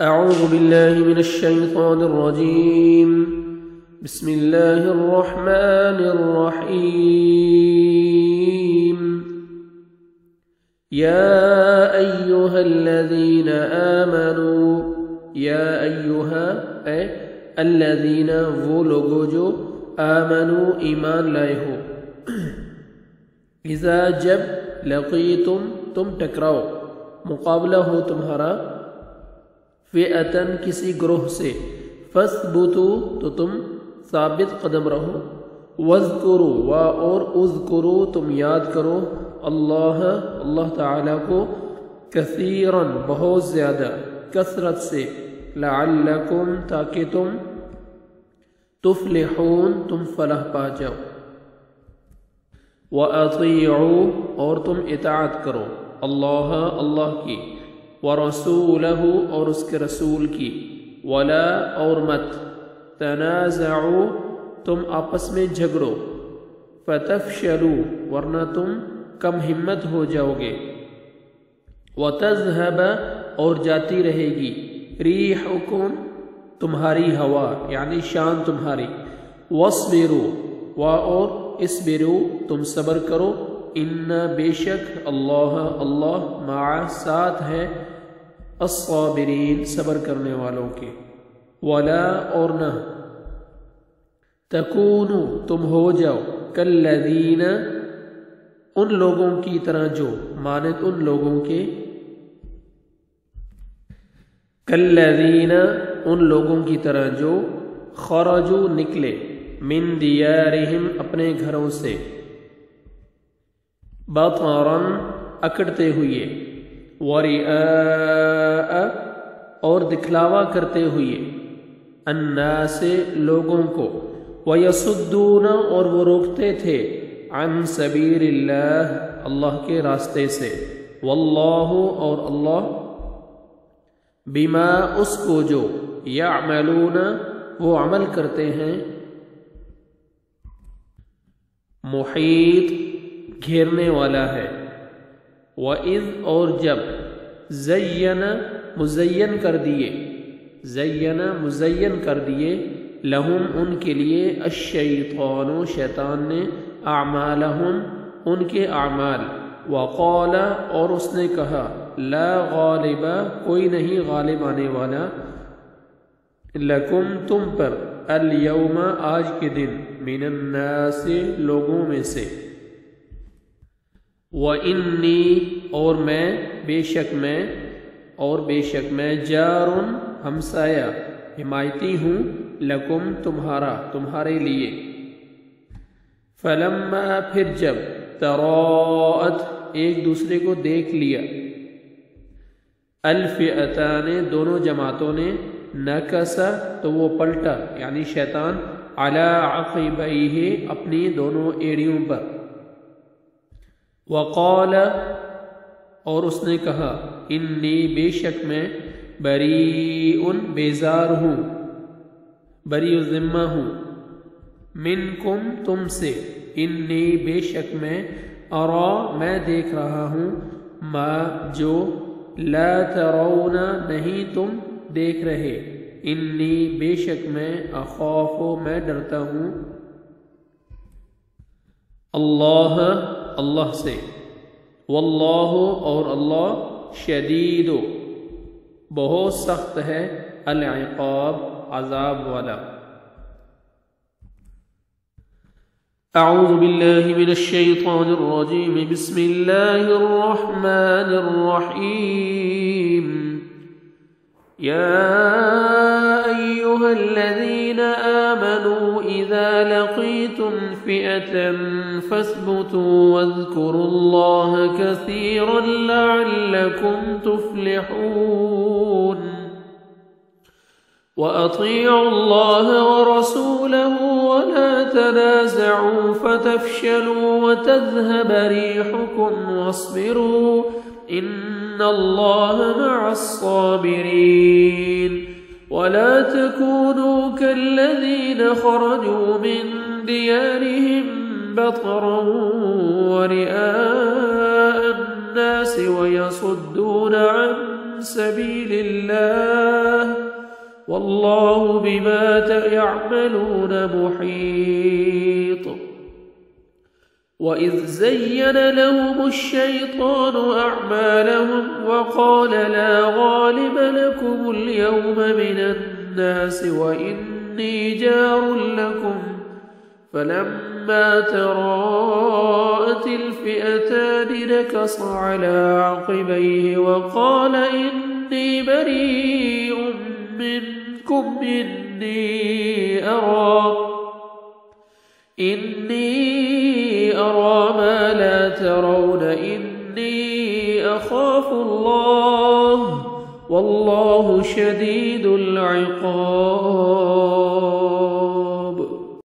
أعوذ بالله من الشيطان الرجيم. بسم الله الرحمن الرحيم. يا أيها الذين آمنوا، يا أيها الذين وہ لوگو جو آمنوا ایمان لائے ہو، اذا جب لقیتم تم ٹکراؤ، مقابلہ ہو تمہارا، فئتن کسی گروہ سے، فاثبتوا تو تم ثابت قدم رہو، واذکروا اور اذکروا تم یاد کرو، اللہ تعالیٰ کو، کثیرا بہت زیادہ، کثرت سے، لعلکم تاکہ تم، تفلحون تم فلاح پا جاؤ، وَأَطِيعُوا اور تم اطاعت کرو، اللہ کی، وَرَسُولَهُ اور اس کے رسول کی، وَلَا اور مت، تَنَازَعُوا تم آپس میں جھگڑو، فَتَفْشَلُوا ورنہ تم کم ہمت ہو جاؤ گے، وَتَذْهَبَ اور جاتی رہے گی، رِيحُكُمْ تمہاری ہوا یعنی شان تمہاری، وَاصْبِرُوا اور اصبروا تم صبر کرو، ان بے شک اللہ مع ساتھ ہے، الصابرین صبر کرنے والوں کے، ولا اور نہ، تکونوا تم ہو جاؤ، کالذین ان لوگوں کی طرح جو، مانند ان لوگوں کے، کالذین ان لوگوں کی طرح جو، خرجوا نکلے، من دیارہم اپنے گھروں سے، بطرا اکڑتے ہوئے، ورئاء اور دکھلاوا کرتے ہوئے، الناس لوگوں کو، ویصدون اور وہ روکتے تھے، عن سبیل اللہ کے راستے سے، واللہ اور اللہ، بما اس کو جو، یعملون وہ عمل کرتے ہیں، محیط گھیرنے والا ہے، وَإِذْ اور جب، زَيَّنَ مزین کر دیے، لہم ان کے لیے، الشیطان شیطان نے، اعمالہم ان کے اعمال، وقال اور اس نے کہا، لا غالب کوئی نہیں غالب آنے والا، لکم تم پر، الیوم آج کے دن، من الناس لوگوں میں سے، وَإِنِّي اور میں، بے شک میں، جار ہمسایہ، حمایتی ہوں، لکم تمہارے لیے، فلما پھر جب، تراءت ایک دوسرے کو دیکھ لیا، الفئتان دونوں جماعتوں نے، نکسا تو وہ پلٹا یعنی شیطان، علی عقبیہ اپنی دونوں ایڑیوں پر، وقال اور اس نے کہا، انی بے شک میں، بریء بیزار ہوں، بری الذمہ ہوں، منکم تم سے، انی بے شک میں، ارا میں دیکھ رہا ہوں، ما جو، لا ترون نہیں تم دیکھ رہے، انی بے شک میں، اخاف میں ڈرتا ہوں، اللہ سے، واللہ اور اللہ، شدید بہت سخت ہے، العقاب عذاب والا۔ اعوذ باللہ من الشیطان الرجیم، بسم اللہ الرحمن الرحیم، یا ایہا الذین آمنوا اذا لقیتم فئة فاثبتوا واذکروا اللہ کثیرا لعلکم تفلحون، وَأَطِيعُوا اللَّهَ وَرَسُولَهُ وَلَا تَنَازَعُوا فَتَفْشَلُوا وَتَذْهَبَ رِيحُكُمْ وَاصْبِرُوا إِنَّ اللَّهَ مَعَ الصَّابِرِينَ، وَلَا تَكُونُوا كَالَّذِينَ خَرَجُوا مِن دِيَارِهِمْ بَطْرًا وَرِئَاءَ النَّاسِ وَيَصُدُّونَ عَن سَبِيلِ اللَّهِ والله بما يعملون محيط. وإذ زين لهم الشيطان أعمالهم وقال لا غالب لكم اليوم من الناس وإني جار لكم فلما تراءت الفئتان نكص على عقبيه وقال إني بريء منكم إني أرى ما لا ترون إني أخاف الله والله شديد العقاب.